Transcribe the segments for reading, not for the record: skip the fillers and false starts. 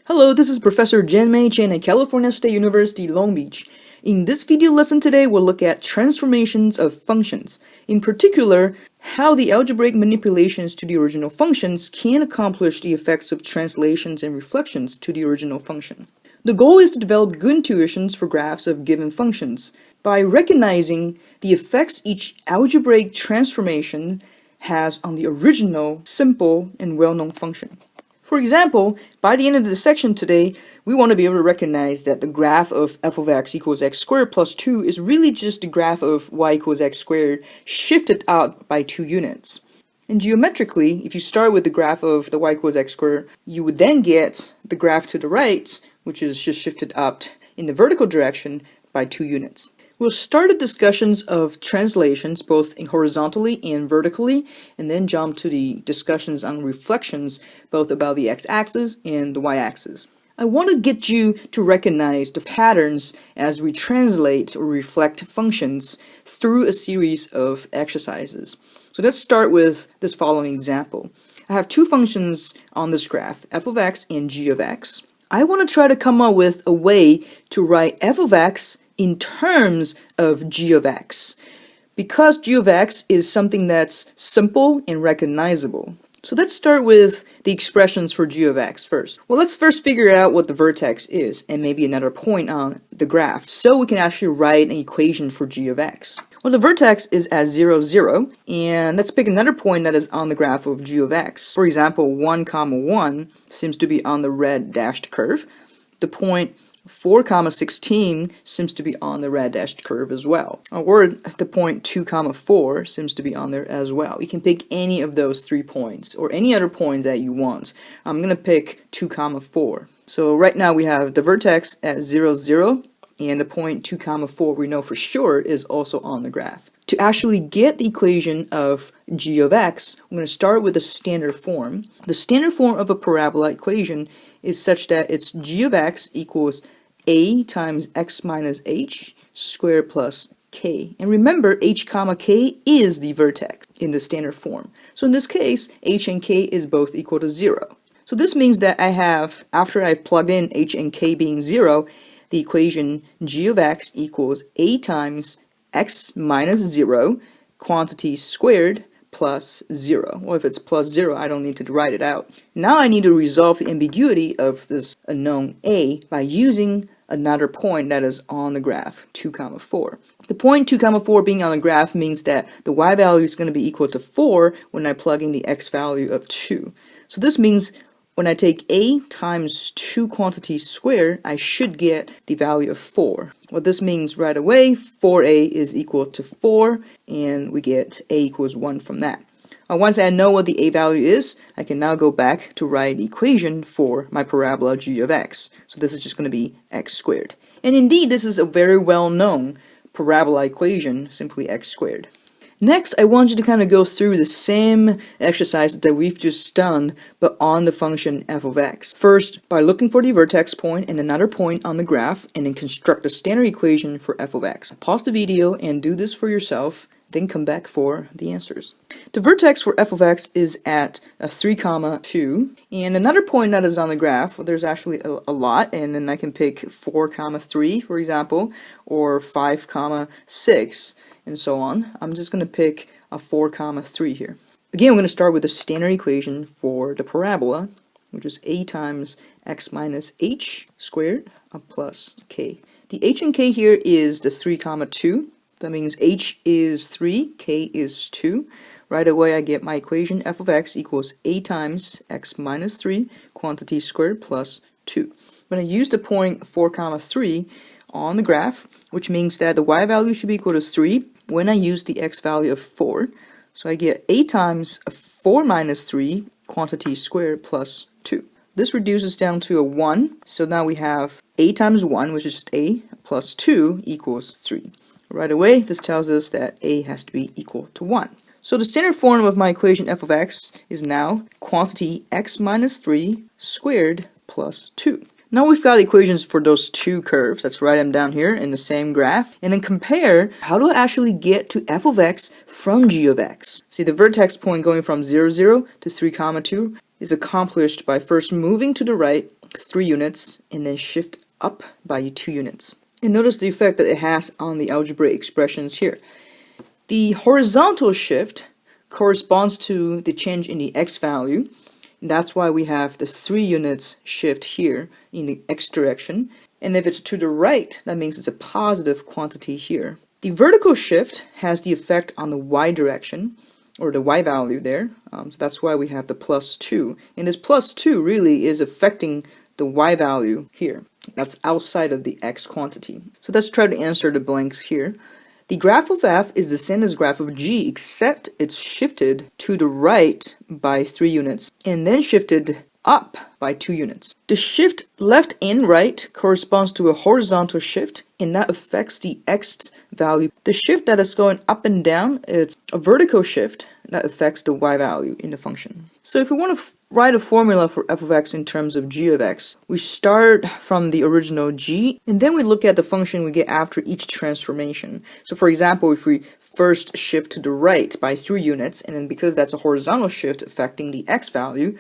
Hello, this is Professor Jianmei Chen at California State University, Long Beach. In this video lesson today, we'll look at transformations of functions. In particular, how the algebraic manipulations to the original functions can accomplish the effects of translations and reflections to the original function. The goal is to develop good intuitions for graphs of given functions by recognizing the effects each algebraic transformation has on the original, simple, and well-known function. For example, by the end of this section today, we want to be able to recognize that the graph of f of x equals x squared plus 2 is really just the graph of y equals x squared shifted out by 2 units. And geometrically, if you start with the graph of the y equals x squared, you would then get the graph to the right, which is just shifted up in the vertical direction by 2 units. We'll start the discussions of translations both horizontally and vertically, and then jump to the discussions on reflections both about the x-axis and the y-axis. I want to get you to recognize the patterns as we translate or reflect functions through a series of exercises. So let's start with this following example. I have two functions on this graph, f of x and g of x. I want to try to come up with a way to write f of x in terms of g of x, because g of x is something that's simple and recognizable. So let's start with the expressions for g of x first. Well, let's first figure out what the vertex is and maybe another point on the graph so we can actually write an equation for g of x. Well, the vertex is at 0, 0, and let's pick another point that is on the graph of g of x. For example, 1, 1 seems to be on the red dashed curve. The point 4, 16 seems to be on the red dashed curve as well. Or the point 2, 4 seems to be on there as well. You can pick any of those 3 points or any other points that you want. I'm going to pick 2, 4. So right now we have the vertex at 0, 0, and the point 2, 4 we know for sure is also on the graph. To actually get the equation of g of x, I'm going to start with the standard form. The standard form of a parabola equation is such that it's g of x equals a times x minus h squared plus k. And remember, h comma k is the vertex in the standard form. So in this case, h and k is both equal to 0. So this means that I have, after I've plugged in h and k being 0, the equation g of x equals a times x minus 0 quantity squared plus 0. Well, if it's plus 0, I don't need to write it out. Now I need to resolve the ambiguity of this unknown a by using another point that is on the graph, 2, 4. The point 2, 4 being on the graph means that the y value is going to be equal to 4 when I plug in the x value of 2. So this means when I take a times 2 quantities squared, I should get the value of 4. What this means right away, 4a is equal to 4, and we get a equals 1 from that. Once I know what the a value is, I can now go back to write the equation for my parabola g of x. So this is just going to be x squared. And indeed, this is a very well-known parabola equation, simply x squared. Next, I want you to kind of go through the same exercise that we've just done, but on the function f of x. First, by looking for the vertex point and another point on the graph, and then construct a standard equation for f of x. Pause the video and do this for yourself, then come back for the answers. The vertex for f of x is at 3, 2, and another point that is on the graph, well, there's actually a lot, and then I can pick 4, 3, for example, or 5, 6, and so on. I'm just going to pick a 4, 3 here. Again, I'm going to start with the standard equation for the parabola, which is a times x minus h squared plus k. The h and k here is the 3, 2. That means h is 3, k is 2. Right away I get my equation f of x equals a times x minus 3 quantity squared plus 2. I'm going to use the point 4, 3 on the graph, which means that the y value should be equal to 3 when I use the x value of 4. So I get a times 4 minus 3 quantity squared plus 2. This reduces down to a 1, so now we have a times 1, which is just a, plus 2 equals 3. Right away, this tells us that a has to be equal to 1. So the standard form of my equation f of x is now quantity x minus 3 squared plus 2. Now we've got equations for those two curves. Let's write them down here in the same graph and then compare how do I actually get to f of x from g of x. See, the vertex point going from 0, 0 to 3, 2 is accomplished by first moving to the right 3 units and then shift up by 2 units. And notice the effect that it has on the algebraic expressions here. The horizontal shift corresponds to the change in the x value. That's why we have the 3 units shift here in the x direction. And if it's to the right, that means it's a positive quantity here. The vertical shift has the effect on the y direction, or the y value there. So that's why we have the +2. And this +2 really is affecting the y value here. That's outside of the x quantity. So let's try to answer the blanks here. The graph of f is the same as graph of g, except it's shifted to the right by 3 units and then shifted up by 2 units. The shift left and right corresponds to a horizontal shift, and that affects the x value. The shift that is going up and down, it's a vertical shift that affects the y value in the function. So if we want to write a formula for f of x in terms of g of x, we start from the original g, and then we look at the function we get after each transformation. So for example, if we first shift to the right by 3 units, and then because that's a horizontal shift affecting the x value,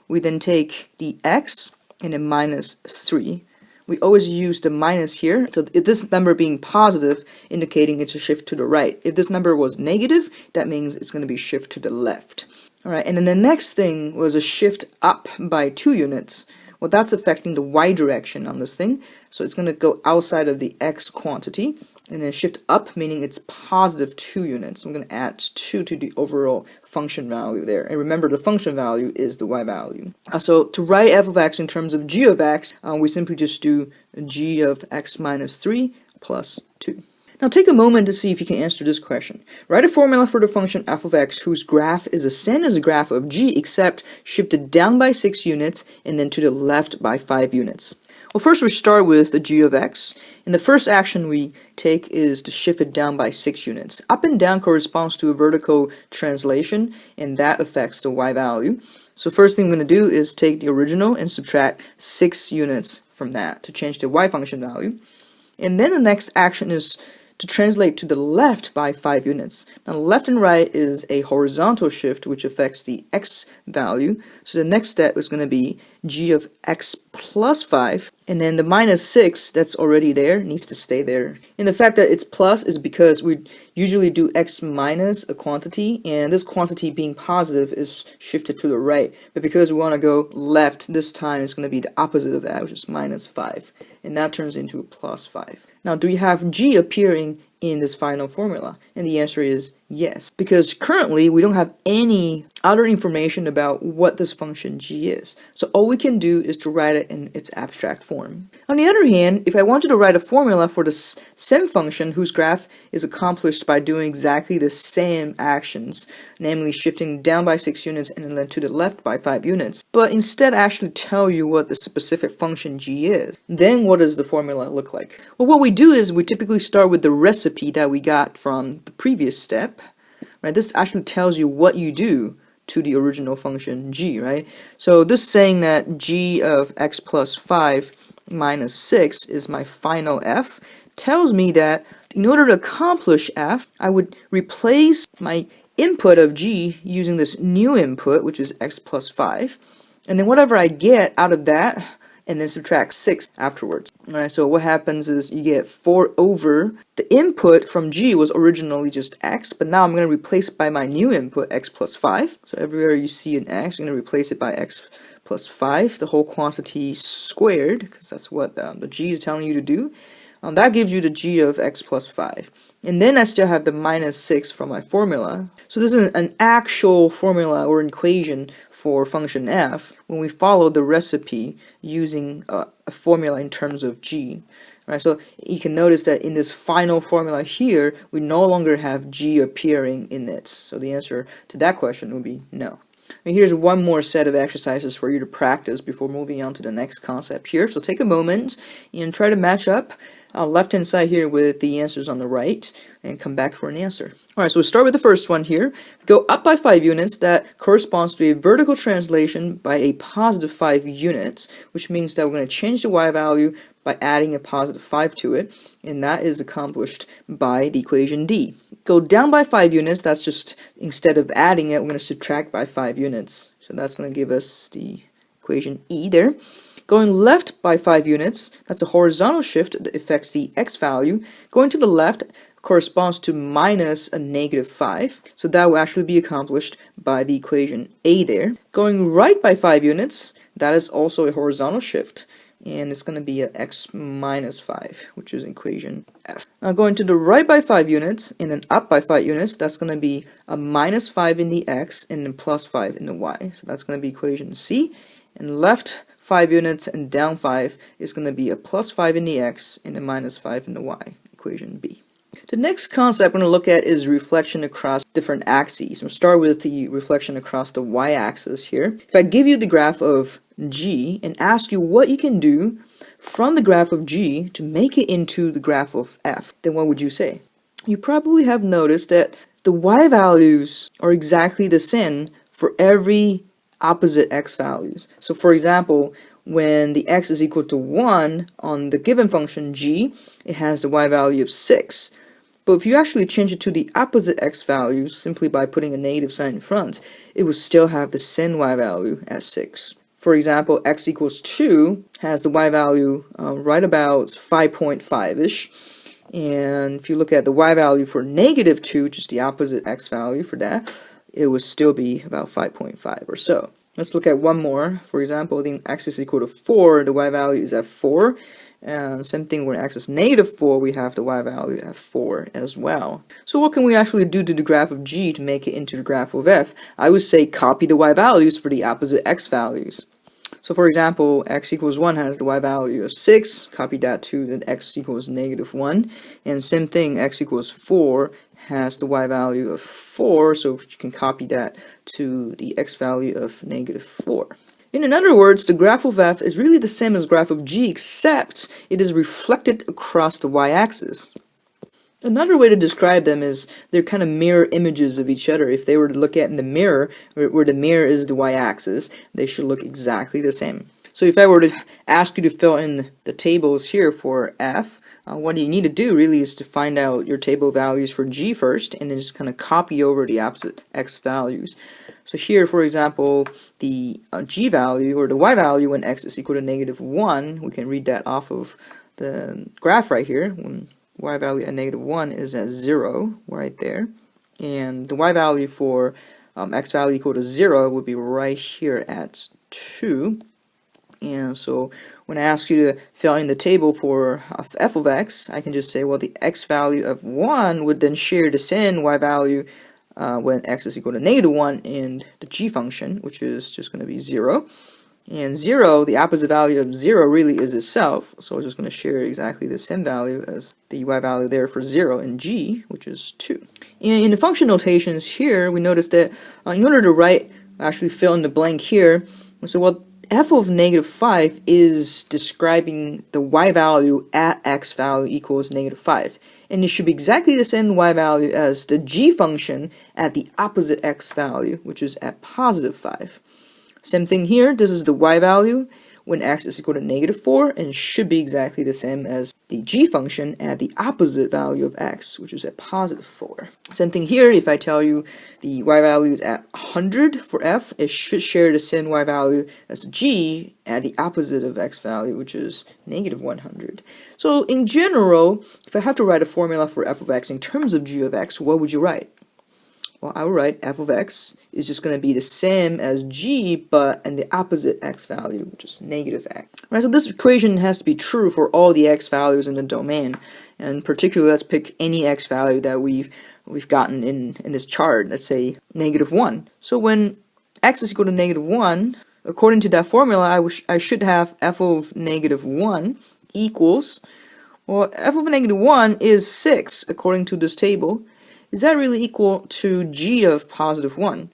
we then take the x and then minus 3. We always use the minus here, so if this number being positive, indicating it's a shift to the right. If this number was negative, that means it's going to be shift to the left. Alright, and then the next thing was a shift up by 2 units. Well, that's affecting the y direction on this thing, so it's going to go outside of the x quantity, and then shift up, meaning it's positive 2 units. I'm going to add 2 to the overall function value there. And remember, the function value is the y value. So to write f of x in terms of g of x, we simply just do g of x minus 3 plus 2. Now take a moment to see if you can answer this question. Write a formula for the function f of x whose graph is the same as the graph of g, except shifted down by 6 units and then to the left by 5 units. Well, first we start with the g of x, and the first action we take is to shift it down by 6 units. Up and down corresponds to a vertical translation, and that affects the y value. So first thing I'm going to do is take the original and subtract 6 units from that to change the y function value. And then the next action is to translate to the left by 5 units. Now left and right is a horizontal shift which affects the x value. So the next step is going to be g of x plus 5, and then the minus 6 that's already there needs to stay there. And the fact that it's plus is because we usually do x minus a quantity, and this quantity being positive is shifted to the right. But because we want to go left, this time it's going to be the opposite of that, which is minus 5. And that turns into plus 5. Now, do you have g appearing in this final formula? And the answer is yes, because currently we don't have any other information about what this function g is. So all we can do is to write it in its abstract form. On the other hand, if I wanted to write a formula for the same function whose graph is accomplished by doing exactly the same actions, namely shifting down by 6 units and then to the left by 5 units, but instead actually tell you what the specific function g is, then what does the formula look like? Well, what we do is we typically start with the recipe that we got from the previous step. Right? This actually tells you what you do to the original function g, right? So this saying that g of x plus 5 minus 6 is my final f tells me that in order to accomplish f, I would replace my input of g using this new input, which is x plus 5, and then whatever I get out of that, and then subtract 6 afterwards. Alright, so what happens is you get 4 over the input from g was originally just x, but now I'm going to replace it by my new input, x plus 5. So everywhere you see an x, you're going to replace it by x plus 5, the whole quantity squared, because that's what the g is telling you to do. That gives you the g of x plus 5. And then I still have the minus 6 from my formula. So this is an actual formula or an equation for function f when we follow the recipe using a formula in terms of g. Right, so you can notice that in this final formula here, we no longer have g appearing in it. So the answer to that question would be no. And here's one more set of exercises for you to practice before moving on to the next concept here. So take a moment and try to match up left hand side here with the answers on the right and come back for an answer. Alright, so we start with the first one here. Go up by 5 units, that corresponds to a vertical translation by a positive 5 units, which means that we're going to change the y value by adding a positive 5 to it, and that is accomplished by the equation D. Go down by 5 units, that's just, instead of adding it, we're going to subtract by 5 units. So that's going to give us the equation E there. Going left by 5 units, that's a horizontal shift that affects the x value. Going to the left corresponds to minus a negative 5, so that will actually be accomplished by the equation A there. Going right by 5 units, that is also a horizontal shift, and it's going to be a x minus 5, which is equation F. Now going to the right by 5 units, and then up by 5 units, that's going to be a minus 5 in the x, and then plus 5 in the y, so that's going to be equation C. And left 5 units and down 5 is going to be a plus 5 in the x, and a minus 5 in the y, equation B. The next concept we're going to look at is reflection across different axes. We'll start with the reflection across the y-axis here. If I give you the graph of G and ask you what you can do from the graph of G to make it into the graph of F, then what would you say? You probably have noticed that the y values are exactly the same for every opposite x values. So for example, when the x is equal to 1 on the given function G, it has the y value of 6. But if you actually change it to the opposite x values simply by putting a negative sign in front, it will still have the same y value as 6. For example, x equals 2 has the y value right about 5.5-ish. And if you look at the y value for negative 2, which is the opposite x value for that, it would still be about 5.5 or so. Let's look at one more. For example, then x is equal to 4, the y value is at 4. And same thing when x is negative 4, we have the y value at 4 as well. So what can we actually do to the graph of G to make it into the graph of F? I would say copy the y values for the opposite x values. So for example, x equals 1 has the y value of 6, copy that to the x equals negative 1. And same thing, x equals 4 has the y value of 4, so you can copy that to the x value of negative 4. In other words, the graph of F is really the same as graph of G, except it is reflected across the y-axis. Another way to describe them is they're kind of mirror images of each other. If they were to look at in the mirror, where the mirror is the y-axis, they should look exactly the same. So if I were to ask you to fill in the tables here for F, what you need to do really is to find out your table values for G first, and then just kind of copy over the opposite x values. So here, for example, the G value, or the y value when x is equal to negative 1, we can read that off of the graph right here. When y value at negative 1 is at 0, right there. And the y value for x value equal to 0 would be right here at 2. And so when I ask you to fill in the table for f of x, I can just say, well, the x value of 1 would then share the same y value when x is equal to negative 1 in the g function, which is just going to be 0. And 0, the opposite value of 0 really is itself, so it's just going to share exactly the same value as the y value there for 0 in g, which is 2. And in the function notations here, we notice that in order to actually fill in the blank here, so well, f of negative 5 is describing the y value at x value equals negative 5. And it should be exactly the same y value as the g function at the opposite x value, which is at positive 5. Same thing here, this is the y value when x is equal to negative 4, and should be exactly the same as the g function at the opposite value of x, which is at positive 4. Same thing here, if I tell you the y value is at 100 for f, it should share the same y value as g at the opposite of x value, which is negative 100. So in general, if I have to write a formula for f of x in terms of g of x, what would you write? Well, I would write f of x is just going to be the same as g, but in the opposite x value, which is negative x. Right, so this equation has to be true for all the x values in the domain. And particularly, let's pick any x value that we've gotten in this chart. Let's say negative 1. So when x is equal to negative 1, according to that formula, I should have f of negative 1 equals, well, f of negative 1 is 6, according to this table. Is that really equal to g of positive 1?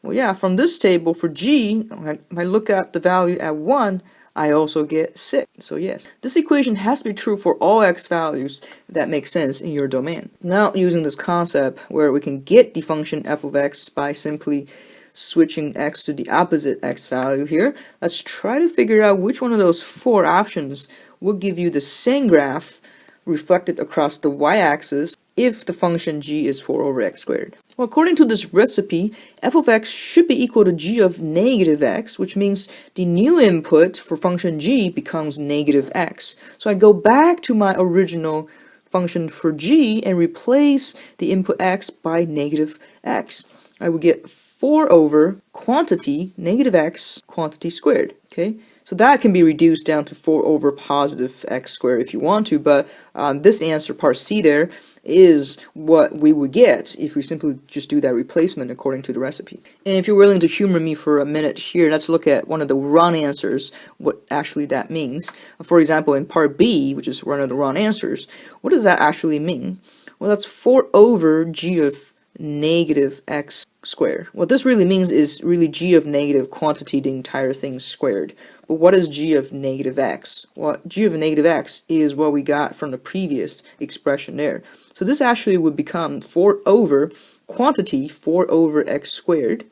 Well, yeah, from this table for g, if I look at the value at 1, I also get 6. So yes, this equation has to be true for all x values that make sense in your domain. Now, using this concept where we can get the function f of x by simply switching x to the opposite x value here, let's try to figure out which one of those 4 options will give you the same graph reflected across the y-axis if the function g is 4 over x squared. Well, according to this recipe, f of x should be equal to g of negative x, which means the new input for function g becomes negative x. So I go back to my original function for g and replace the input x by negative x. I would get 4 over quantity, negative x, quantity squared, okay? So that can be reduced down to 4 over positive x squared if you want to, but this answer, part C there, is what we would get if we simply just do that replacement according to the recipe. And if you're willing to humor me for a minute here, let's look at one of the wrong answers, what actually that means. For example, in part B, which is one of the wrong answers, what does that actually mean? Well, that's 4 over g of negative x squared. What this really means is really g of negative quantity, the entire thing squared. But what is g of negative x? Well, g of negative x is what we got from the previous expression there. So this actually would become 4 over quantity, 4 over x squared,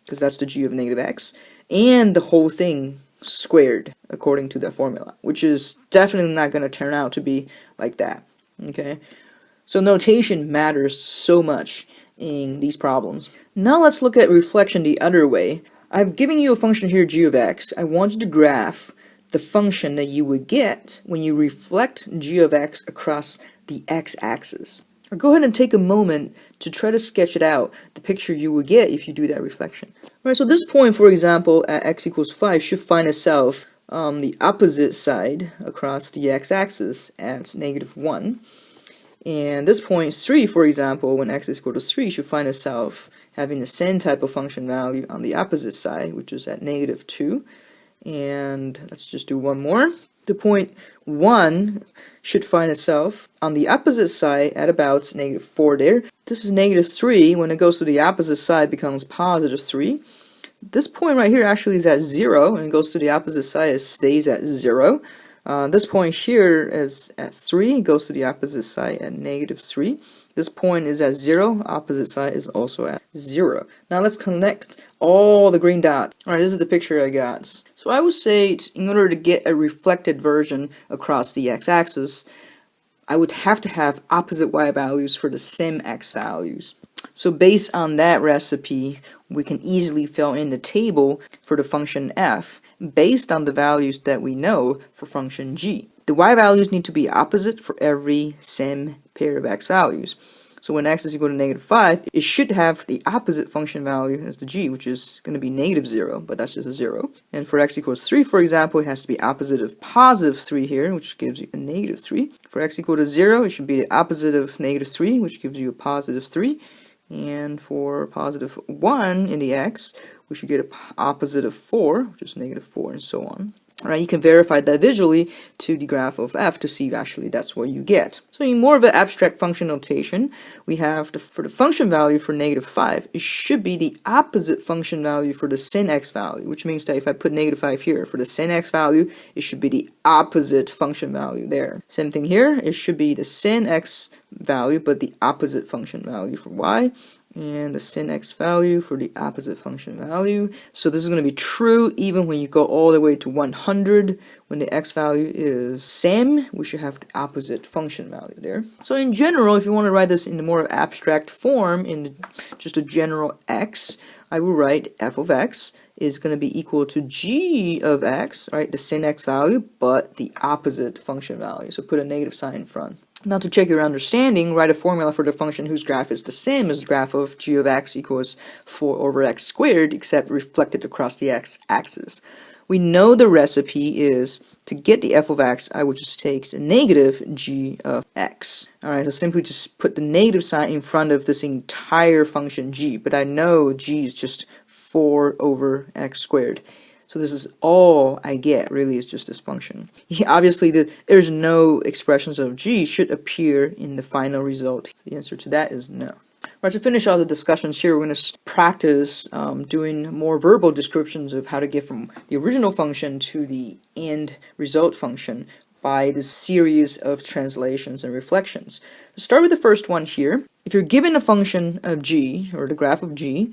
because that's the g of negative x, and the whole thing squared according to that formula, which is definitely not going to turn out to be like that. Okay, so notation matters so much in these problems. Now let's look at reflection the other way. I've given you a function here, g of x. I want you to graph the function that you would get when you reflect g of x across the x-axis. Or go ahead and take a moment to try to sketch it out, the picture you would get if you do that reflection. Alright, so this point, for example, at x equals 5 should find itself on the opposite side across the x-axis at negative 1. And this point 3, for example, when x is equal to 3, should find itself having the same type of function value on the opposite side, which is at negative 2. And let's just do one more. The point 1 should find itself on the opposite side at about negative 4 there. This is negative 3. When it goes to the opposite side, it becomes positive 3. This point right here actually is at 0, and it goes to the opposite side, it stays at 0. This point here is at 3, it goes to the opposite side at negative 3. This point is at 0, opposite side is also at 0. Now let's connect all the green dots. Alright, this is the picture I got. So I would say in order to get a reflected version across the x-axis, I would have to have opposite y values for the same x values. So based on that recipe, we can easily fill in the table for the function f based on the values that we know for function g. The y values need to be opposite for every same pair of x values. So when x is equal to negative 5, it should have the opposite function value as the g, which is going to be negative 0, but that's just a 0. And for x equals 3, for example, it has to be opposite of positive 3 here, which gives you a negative 3. For x equal to 0, it should be the opposite of negative 3, which gives you a positive 3. And for positive 1 in the x, we should get an opposite of 4, which is negative 4, and so on. Alright, you can verify that visually to the graph of f to see actually that's what you get. So in more of an abstract function notation, we have for the function value for negative 5, it should be the opposite function value for the sin x value, which means that if I put negative 5 here, for the sin x value, it should be the opposite function value there. Same thing here, it should be the sin x value, but the opposite function value for y. And the sin x value for the opposite function value. So this is going to be true even when you go all the way to 100. When the x value is same, we should have the opposite function value there. So in general, if you want to write this in the more abstract form, in just a general x, I will write f of x is going to be equal to g of x, right, the sin x value, but the opposite function value. So put a negative sign in front. Now to check your understanding, write a formula for the function whose graph is the same as the graph of g of x equals 4 over x squared, except reflected across the x-axis. We know the recipe is to get the f of x, I would just take the negative g of x. Alright, so simply just put the negative sign in front of this entire function g, but I know g is just 4 over x squared. So this is all I get, really, is just this function. Obviously, there's no expressions of g should appear in the final result. The answer to that is no. Right, to finish off the discussions here, we're going to practice doing more verbal descriptions of how to get from the original function to the end result function by this series of translations and reflections. Let's start with the first one here. If you're given a function of g, or the graph of g,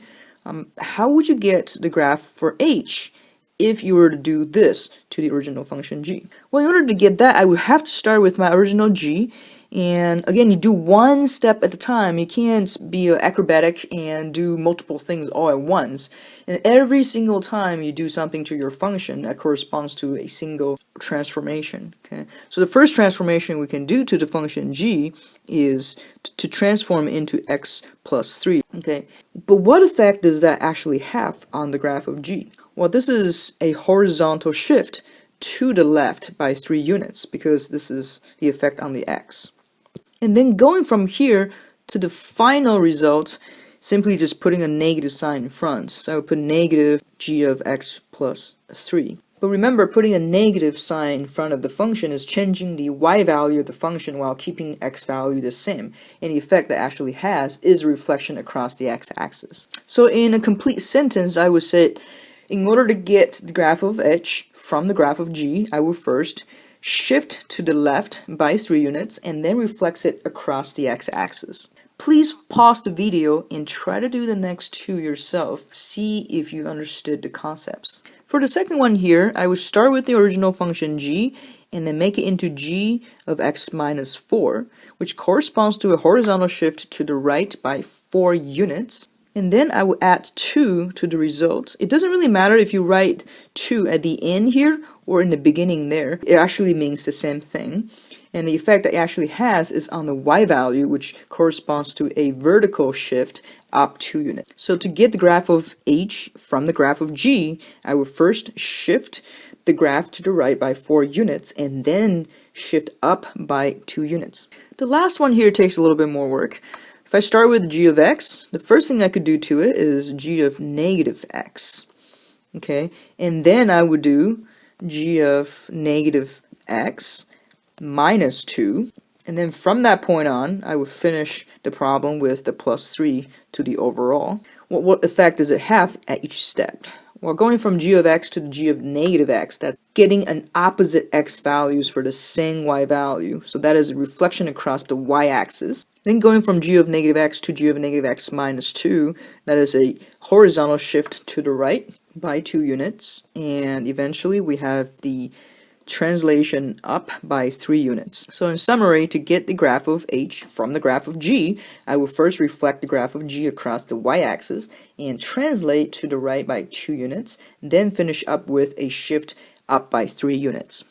how would you get the graph for h if you were to do this to the original function g? Well, in order to get that, I would have to start with my original g. And again, you do one step at a time. You can't be acrobatic and do multiple things all at once. And every single time you do something to your function, that corresponds to a single transformation. Okay. So the first transformation we can do to the function g is to transform into x plus 3. Okay. But what effect does that actually have on the graph of g? Well, this is a horizontal shift to the left by 3 units because this is the effect on the x. And then going from here to the final result, simply just putting a negative sign in front. So I would put negative g of x plus 3. But remember, putting a negative sign in front of the function is changing the y value of the function while keeping x value the same. And the effect that actually has is a reflection across the x-axis. So in a complete sentence, I would say, in order to get the graph of h from the graph of g, I would first shift to the left by 3 units and then reflex it across the x-axis. Please pause the video and try to do the next two yourself. See if you understood the concepts. For the second one here, I would start with the original function g and then make it into g of x minus 4, which corresponds to a horizontal shift to the right by 4 units. And then I will add 2 to the result. It doesn't really matter if you write 2 at the end here or in the beginning there. It actually means the same thing. And the effect that it actually has is on the y value, which corresponds to a vertical shift up 2 units. So to get the graph of h from the graph of g, I will first shift the graph to the right by 4 units and then shift up by 2 units. The last one here takes a little bit more work. If I start with g of x, the first thing I could do to it is g of negative x. Okay, and then I would do g of negative x minus 2. And then from that point on, I would finish the problem with the plus 3 to the overall. What effect does it have at each step? Well, going from g of x to the g of negative x, that's getting an opposite x values for the same y value. So that is a reflection across the y-axis. Then going from g of negative x to g of negative x minus 2, that is a horizontal shift to the right by 2 units. And eventually we have the translation up by 3 units. So in summary, to get the graph of h from the graph of g, I will first reflect the graph of g across the y-axis and translate to the right by 2 units, then finish up with a shift up by 3 units.